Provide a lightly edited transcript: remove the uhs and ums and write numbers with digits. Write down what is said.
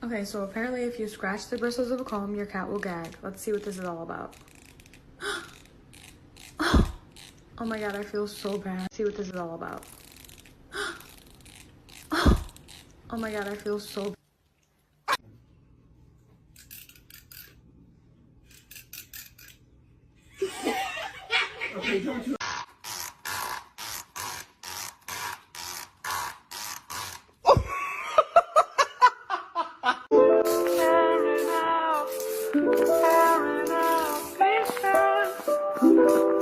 Okay, so apparently if you scratch the bristles of a comb, your cat will gag. Let's see what this is all about. Oh my god, I feel so bad. Let's see what this is all about. Oh my god, I feel so bad. Okay, don't you... Tearing out, pieces.